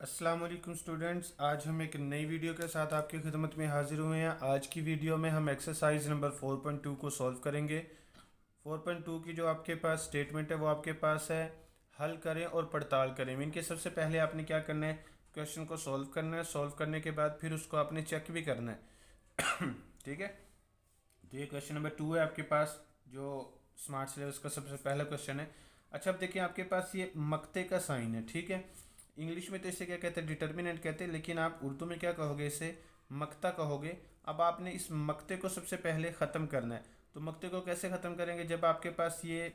अस्सलाम वालेकुम स्टूडेंट्स, आज हम एक नई वीडियो के साथ आपकी खिदमत में हाजिर हुए हैं। आज की वीडियो में हम एक्सरसाइज नंबर 4.2 को सॉल्व करेंगे। 4.2 की जो आपके पास स्टेटमेंट है वो आपके पास है, हल करें और पड़ताल करें। इनके सबसे पहले आपने क्या करना है, क्वेश्चन को सॉल्व करना है। सॉल्व करने के बाद फिर उसको आपने चेक भी करना है। ठीक है, तो ये क्वेश्चन नंबर 2 है आपके पास, जो स्मार्ट सिलेबस का सबसे पहला क्वेश्चन है। अच्छा, अब देखिए आपके पास ये मक्ते का साइन है। ठीक है, इंग्लिश में तो इसे क्या कहते हैं, डिटर्मिनेंट कहते हैं, लेकिन आप उर्दू में क्या कहोगे, इसे मक्ता कहोगे। अब आपने इस मक्ते को सबसे पहले ख़त्म करना है। तो मक्ते को कैसे ख़त्म करेंगे, जब आपके पास ये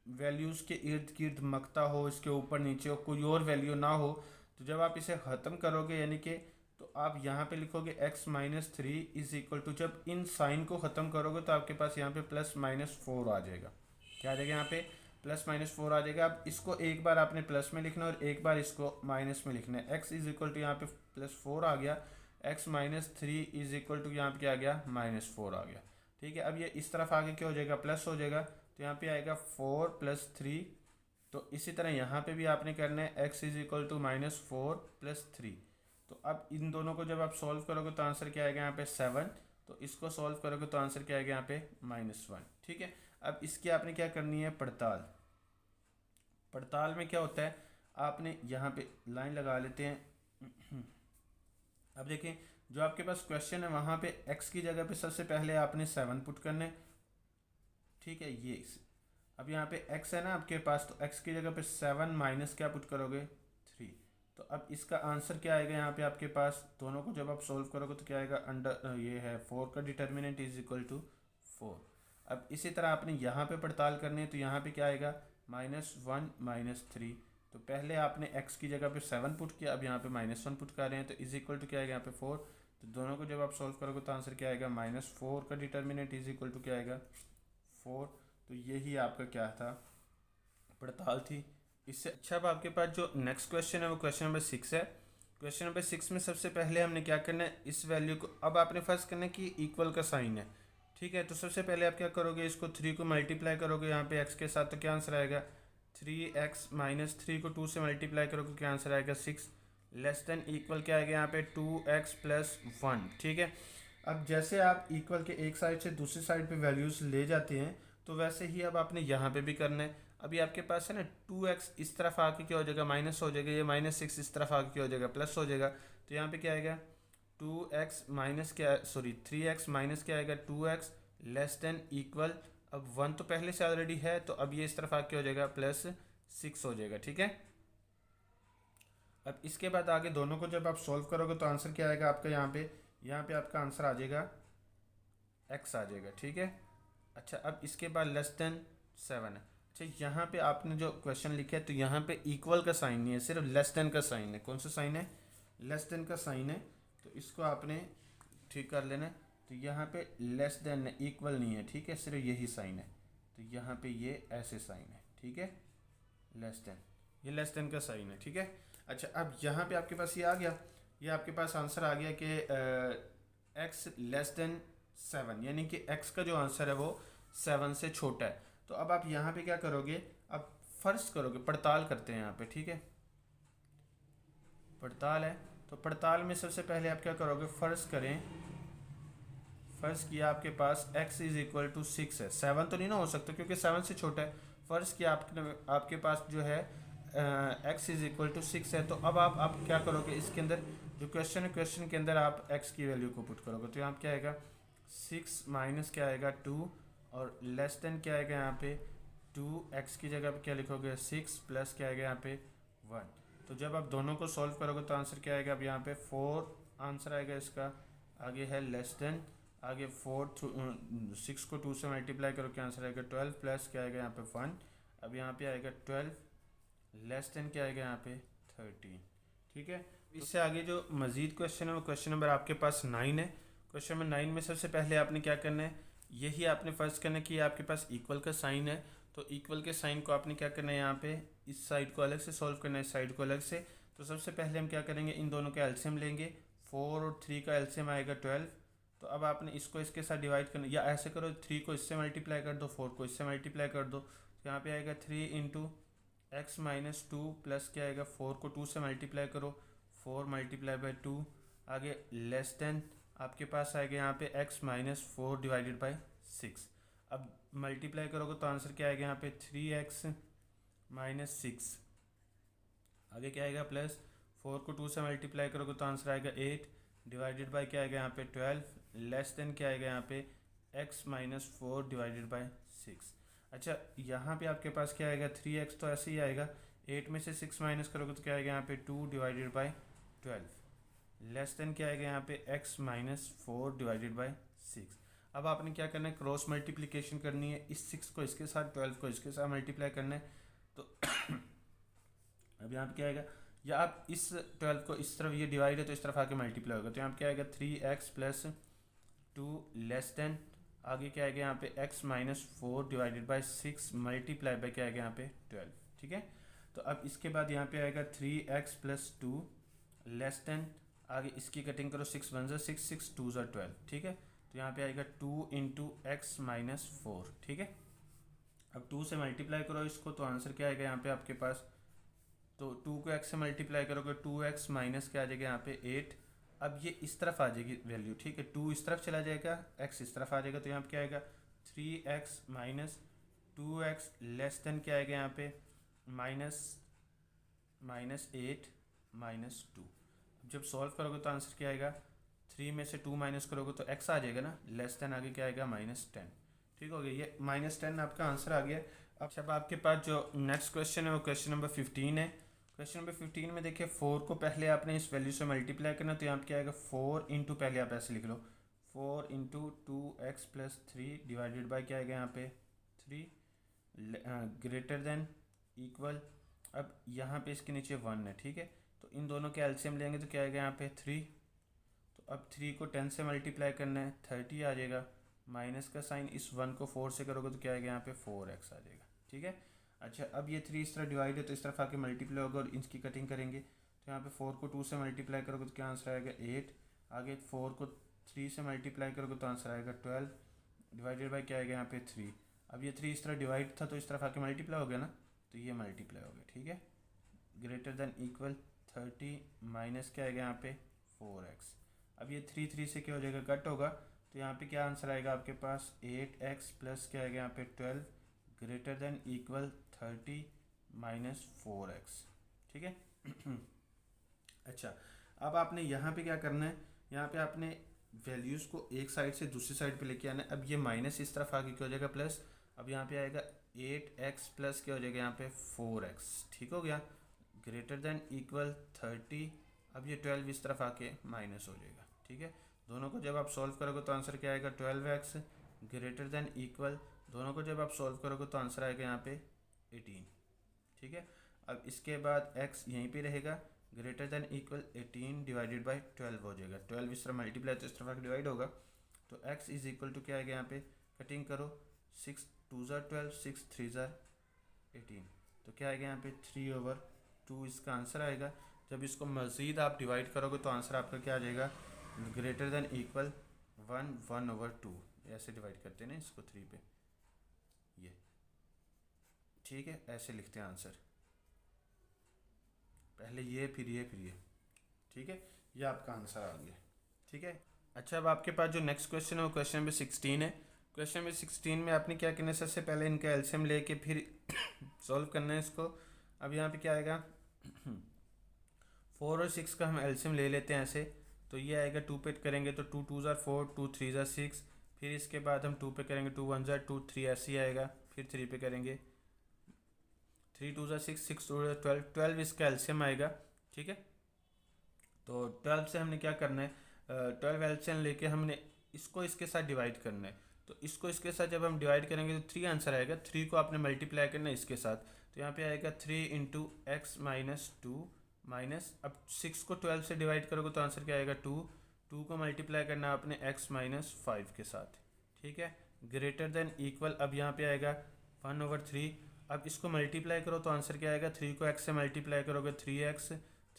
वैल्यूज़ के इर्द गिर्द मक्ता हो, इसके ऊपर नीचे हो, कोई और वैल्यू ना हो, तो जब आप इसे ख़त्म करोगे यानी कि, तो आप यहाँ पे लिखोगे x-3 इज इक्वल टू, जब इन साइन को ख़त्म करोगे तो आपके पास यहाँ पे +-4 आ जाएगा। क्या आ जाएगा, यहाँ पे +-4 आ जाएगा। अब इसको एक बार आपने प्लस में लिखना है और एक बार इसको माइनस में लिखना है। x इज इक्वल टू यहाँ पे +4 आ गया, x-3 इज इक्वल टू यहाँ पे क्या आ गया, -4 आ गया। ठीक है, अब ये इस तरफ आगे क्या हो जाएगा, प्लस हो जाएगा, तो यहाँ पे आएगा 4 + 3। तो इसी तरह यहाँ पे भी आपने करना है x इज इक्वल टू -4 + 3। तो अब इन दोनों को जब आप सॉल्व करोगे तो आंसर क्या आएगा, यहाँ पे 7। तो इसको सॉल्व करोगे तो आंसर क्या आएगा, यहाँ पे -1। ठीक है, अब इसकी आपने क्या करनी है, पड़ताल। पड़ताल में क्या होता है, आपने यहाँ पे लाइन लगा लेते हैं। अब देखें, जो आपके पास क्वेश्चन है वहाँ पे x की जगह पे सबसे पहले आपने 7 पुट करना है। ठीक है, ये अब यहाँ पे x है ना आपके पास, तो x की जगह पे 7 माइनस क्या पुट करोगे, 3। तो अब इसका आंसर क्या आएगा, यहाँ पे आपके पास दोनों को जब आप सोल्व करोगे तो क्या आएगा, अंडर ये है 4 का डिटर्मिनेंट इज इक्वल टू 4। अब इसी तरह आपने यहाँ पे पड़ताल करनी है, तो यहाँ पे क्या आएगा, -1 -3। तो पहले आपने x की जगह पे 7 पुट किया, अब यहाँ पे -1 पुट कर रहे हैं, तो इज इक्वल टू क्या आएगा, यहाँ पे 4। तो दोनों को जब आप सोल्व करोगे तो आंसर क्या आएगा, -4 का डिटर्मिनेंट इज इक्वल टू क्या आएगा, 4। तो यही आपका क्या था, पड़ताल थी। इससे अच्छा, अब आपके पास जो नेक्स्ट क्वेश्चन है वो क्वेश्चन नंबर 6 है। क्वेश्चन नंबर 6 में सबसे पहले हमने क्या करना है, इस वैल्यू को, अब आपने फर्स्ट करना है कि इक्वल का साइन है। ठीक है, तो सबसे पहले आप क्या करोगे, इसको 3 को मल्टीप्लाई करोगे यहाँ पे x के साथ, तो क्या आंसर आएगा, 3x - 3 को 2 से मल्टीप्लाई करोगे, क्या आंसर आएगा, 6। लेस देन इक्वल क्या आएगा, यहाँ पे 2x + 1। ठीक है, अब जैसे आप इक्वल के एक साइड से दूसरी साइड पे वैल्यूज़ ले जाते हैं, तो वैसे ही अब आपने यहाँ पे भी करना है। अभी आपके पास है ना, 2x इस तरफ आके क्या हो जाएगा, माइनस हो जाएगा, ये -6 इस तरफ आके क्या हो जाएगा, प्लस हो जाएगा। तो यहाँ पे क्या आएगा, 2x माइनस क्या, सॉरी 3x माइनस क्या आएगा, 2x लेस देन इक्वल, अब 1 तो पहले से ऑलरेडी है, तो अब ये इस तरफ आके हो जाएगा +6 हो जाएगा। ठीक है, अब इसके बाद आगे दोनों को जब आप सॉल्व करोगे तो आंसर क्या आएगा आपका, यहाँ पे आपका आंसर आ जाएगा, x आ जाएगा। ठीक है, अच्छा, अब इसके बाद <7 है। अच्छा, यहाँ पे आपने जो क्वेश्चन लिखा है, तो यहाँ पे इक्वल का साइन नहीं है, सिर्फ लेस देन का साइन है। कौन सा साइन है, लेस देन का साइन है। तो इसको आपने ठीक कर लेना है। तो यहाँ पे लेस देन है, इक्वल नहीं है। ठीक है, सिर्फ यही साइन है। तो यहाँ पे ये ऐसे साइन है। ठीक है, लेस देन, ये लेस देन का साइन है। ठीक है, अच्छा, अब यहाँ पे आपके पास ये आ गया, ये आपके पास आंसर आ गया कि x <7, यानी कि x का जो आंसर है वो 7 से छोटा है। तो अब आप यहाँ पे क्या करोगे, अब फर्स्ट करोगे, पड़ताल करते हैं यहाँ पे। ठीक है, पड़ताल है, तो पड़ताल में सबसे पहले आप क्या करोगे, फर्स्ट करें। फर्स्ट किया, आपके पास x इज इक्वल टू 6 है, 7 तो नहीं ना हो सकता क्योंकि 7 से छोटा है। फर्स्ट किया आपके पास जो है x इज इक्वल टू 6 है। तो अब आप क्या करोगे, इसके अंदर जो क्वेश्चन है, क्वेश्चन के अंदर आप x की वैल्यू को पुट करोगे। तो यहाँ पे क्या आएगा, 6 माइनस क्या आएगा, 2, और लेस देन क्या आएगा, यहाँ पे 2x की जगह पे क्या लिखोगे, 6 प्लस क्या आएगा, यहाँ पे 1। तो जब आप दोनों को सॉल्व करोगे तो आंसर क्या आएगा, अब यहाँ पे 4 आंसर आएगा इसका। आगे है लेस देन, आगे 6 को 2 से मल्टीप्लाई करो, क्या आंसर आएगा, 12 प्लस क्या आएगा, यहाँ पे 1। अब यहाँ पे आएगा 12 लेस देन क्या आएगा, यहाँ पे 13। ठीक है, इससे आगे जो मज़ीद क्वेश्चन है वो क्वेश्चन नंबर आपके पास 9 है। क्वेश्चन नंबर 9 में सबसे पहले आपने क्या करना है, यही आपने फर्स्ट करना है कि आपके पास इक्वल का साइन है। तो इक्वल के साइन को आपने क्या करना है, यहाँ पे इस साइड को अलग से सॉल्व करना है, इस साइड को अलग से। तो सबसे पहले हम क्या करेंगे, इन दोनों का एलसीएम लेंगे। 4 और 3 का एलसीएम आएगा 12। तो अब आपने इसको इसके साथ डिवाइड करना, या ऐसे करो, 3 को इससे मल्टीप्लाई कर दो, 4 को इससे मल्टीप्लाई कर दो। तो यहाँ पे आएगा 3 into x minus two plus क्या आएगा, 4 को 2 से मल्टीप्लाई करो, 4 मल्टीप्लाई बाई 2, आगे लेस देन आपके पास आएगा यहाँ पे एक्स माइनस 4 डिवाइडेड बाई 6। अब मल्टीप्लाई करोगे तो आंसर क्या आएगा यहाँ पे 3x माइनस 6, आगे क्या आएगा प्लस 4 को 2 से मल्टीप्लाई करोगे तो आंसर आएगा 8 डिवाइडेड बाई क्या आएगा यहाँ पे 12, लेस देन क्या आएगा यहाँ पे x माइनस 4 डिवाइडेड बाई 6। अच्छा यहाँ पे आपके पास क्या आएगा 3x तो ऐसे ही आएगा, 8 में से 6 माइनस करोगे तो क्या आएगा यहाँ पे 2 डिवाइडेड बाई 12, लेस देन क्या आएगा यहाँ पे x माइनस 4 डिवाइडेड बाई 6। अब आपने क्या करना है, क्रॉस मल्टीप्लिकेशन करनी है, इस 6 को इसके साथ 12 को इसके साथ मल्टीप्लाई करना है। तो अब यहाँ पे क्या आएगा, या आप इस 12 को इस तरफ, ये डिवाइड है तो इस तरफ आके मल्टीप्लाई होगा, तो यहाँ पे क्या आएगा 3x प्लस 2 लेस देन, आगे क्या आएगा यहाँ पे x minus 4 divided by 6 multiply by क्या आएगा यहाँ पे 12, ठीक है। तो अब इसके बाद यहाँ पे आएगा 3x प्लस 2 लेस देन, आगे इसकी कटिंग करो, 6 1 ज़ा 6, 6 2 ज़ा 12, ठीक है। तो यहाँ पे आएगा 2 इंटू एक्स माइनस 4, ठीक है। अब 2 से मल्टीप्लाई करो इसको तो आंसर क्या आएगा यहाँ पे आपके पास, तो 2 को x से मल्टीप्लाई करोगे 2x माइनस क्या आ जाएगा यहाँ पे 8। अब ये इस तरफ आ जाएगी वैल्यू, ठीक है, 2 इस तरफ चला जाएगा, x इस तरफ आ जाएगा, तो यहाँ पे क्या आएगा 3x minus 2x less than क्या आएगा यहाँ पे माइनस 8 माइनस 2। जब सॉल्व करोगे तो आंसर क्या आएगा, 3 में से 2 माइनस करोगे तो x आ जाएगा ना, लेस देन आगे क्या आएगा -10, ठीक हो गया, ये -10 आपका आंसर आ गया। अब आपके पास जो नेक्स्ट क्वेश्चन है वो क्वेश्चन नंबर 15 है। क्वेश्चन नंबर 15 में देखिए 4 को पहले आपने इस वैल्यू से मल्टीप्लाई करना, तो यहाँ पे क्या आएगा 4 इंटू, पहले आप ऐसे लिख लो 4 into 2x plus 3 divided by क्या आएगा यहाँ पे 3 ग्रेटर देन इक्वल, अब यहाँ पे इसके नीचे 1 है, ठीक है, तो इन दोनों के एलसीएम लेंगे तो क्या आएगा यहाँ पे 3, तो अब 3 को 10 से मल्टीप्लाई करना है 30 आ जाएगा, माइनस का साइन, इस 1 को 4 से करोगे तो क्या आएगा यहाँ पे 4x आ जाएगा, ठीक है। अच्छा अब ये 3 इस तरह डिवाइड है तो इस तरफ आके मल्टीप्लाई होगा और इसकी कटिंग करेंगे, तो यहाँ पे 4 को 2 से मल्टीप्लाई करोगे तो क्या आंसर आएगा 8, आगे 4 को 3 से मल्टीप्लाई करोगे तो आंसर आएगा 12 डिवाइडेड बाई क्या आएगा यहाँ पे 3। अब ये 3 इस तरह डिवाइड था तो इस तरफ आके मल्टीप्लाई हो गया ना, तो ये मल्टीप्लाई हो गया, ठीक है, ग्रेटर देन इक्वल 30 माइनस क्या आएगा यहाँ पे 4x। अब ये 3 3 से क्या हो जाएगा, कट होगा, तो यहाँ पे क्या आंसर आएगा आपके पास 8x प्लस क्या आएगा यहाँ पे 12 greater than equal 30 minus 4x, ठीक है। अच्छा अब आपने यहाँ पे क्या करना है, यहाँ पे आपने वैल्यूज़ को एक साइड से दूसरी साइड पे लेके आना है। अब ये माइनस इस तरफ आगे क्या हो जाएगा प्लस, अब यहाँ पे आएगा 8x प्लस क्या हो जाएगा यहाँ पे 4x, ठीक हो गया, ग्रेटर देन इक्वल 30, अब ये 12 इस तरफ आके माइनस हो जाएगा, ठीक है। दोनों को जब आप सॉल्व करोगे तो आंसर क्या आएगा 12x ग्रेटर देन इक्वल, दोनों को जब आप सॉल्व करोगे तो आंसर आएगा यहाँ पे 18, ठीक है। अब इसके बाद x यहीं पे रहेगा, greater than equal 18 divided by 12 हो जाएगा, 12 इस तरह मल्टीप्लाई तो इस तरफ डिवाइड होगा, तो x इज इक्वल टू क्या आएगा यहाँ पे, कटिंग करो, 6 2 ज़ा 12, 6 3 ज़ा 18, तो क्या आएगा यहाँ पे 3/2 इसका आंसर आएगा। जब इसको मज़ीद आप डिवाइड करोगे तो आंसर आपका क्या आ जाएगा, ग्रेटर देन इक्वल 1/2, ऐसे डिवाइड करते हैं ना इसको 3 पे, ये ठीक है, ऐसे लिखते हैं आंसर, पहले ये फिर ये फिर ये, ठीक है, ये आपका आंसर आ गया, ठीक है। अच्छा अब आपके पास जो नेक्स्ट क्वेश्चन है वो क्वेश्चन नंबर 16 है। क्वेश्चन नंबर 16 में आपने क्या करना है, सबसे पहले इनका एलसीएम लेके फिर सॉल्व करना है इसको। अब यहाँ पे क्या आएगा 4 और 6 का हम एलसीएम ले लेते हैं ऐसे, तो ये आएगा 2 पे करेंगे तो 2 2 ज़ा 4, 2 3 ज़ा 6, फिर इसके बाद हम 2 पे करेंगे 2 1 ज़ा 2, 3 ऐसे ही आएगा, फिर 3 पे करेंगे 3 2 ज़ा 6, 6 2 ज़ा 12, 12 इसका एलसीएम आएगा, ठीक है। तो 12 से हमने क्या करना है, 12 एलसीएम लेके हमने इसको इसके साथ डिवाइड करना है, तो इसको इसके साथ जब हम डिवाइड करेंगे तो 3 आंसर आएगा, 3 को आपने मल्टीप्लाई करना है इसके साथ, तो यहाँ पे आएगा 3 इंटू एक्स माइनस 2 माइनस, अब 6 को 12 से डिवाइड करोगे तो आंसर क्या आएगा 2, 2 को मल्टीप्लाई करना है आपने x माइनस 5 के साथ, ठीक है, ग्रेटर देन इक्वल, अब यहाँ पे आएगा 1/3, अब इसको मल्टीप्लाई करो तो आंसर क्या आएगा, 3 को x से मल्टीप्लाई करोगे 3x,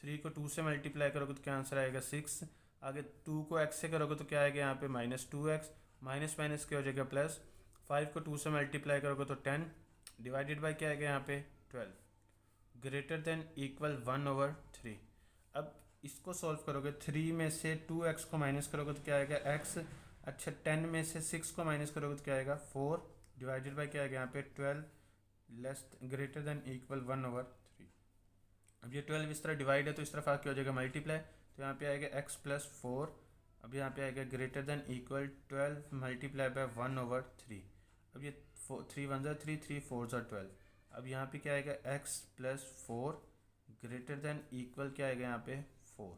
3 को 2 से मल्टीप्लाई करोगे तो क्या आंसर आएगा 6, आगे 2 को x से करोगे तो क्या आएगा यहाँ पे -2x, माइनस माइनस क्या हो जाएगा +, 5 को 2 से मल्टीप्लाई करोगे तो 10 डिवाइडेड बाई क्या आएगा यहाँ पे 12, ग्रेटर देन इक्वल 1/3। अब इसको सॉल्व करोगे, 3 में से 2x को माइनस करोगे तो क्या आएगा x। अच्छा 10 में से 6 को माइनस करोगे तो क्या आएगा 4 डिवाइडेड बाई क्या आएगा यहाँ पे 12 लेस ग्रेटर देन इक्वल 1/3। अब ये 12 इस तरह डिवाइड है तो इस तरफ आके हो जाएगा मल्टीप्लाई, तो यहाँ पे आएगा x+4। अब यहाँ पे आएगा greater than equal 12 multiply by 1/3। अब ये 3 1 3 3 4 12। अब यहाँ पे क्या आएगा x+4 ग्रेटर देन इक्वल क्या आएगा यहाँ पे 4।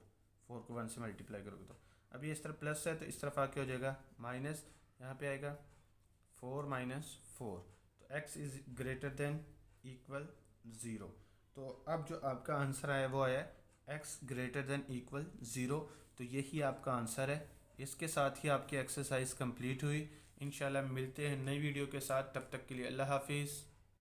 4 को 1 से मल्टीप्लाई करोगे तो अब ये इस तरफ प्लस है तो इस तरफ आके हो जाएगा माइनस, यहाँ पे आएगा 4 - 4, तो x is greater than equal 0। तो अब जो आपका आंसर आया वो आया x ग्रेटर देन इक्वल 0। तो यही आपका आंसर है। इसके साथ ही आपकी एक्सरसाइज कंप्लीट हुई। इंशाल्लाह मिलते हैं नई वीडियो के साथ, तब तक के लिए अल्लाह हाफिज़।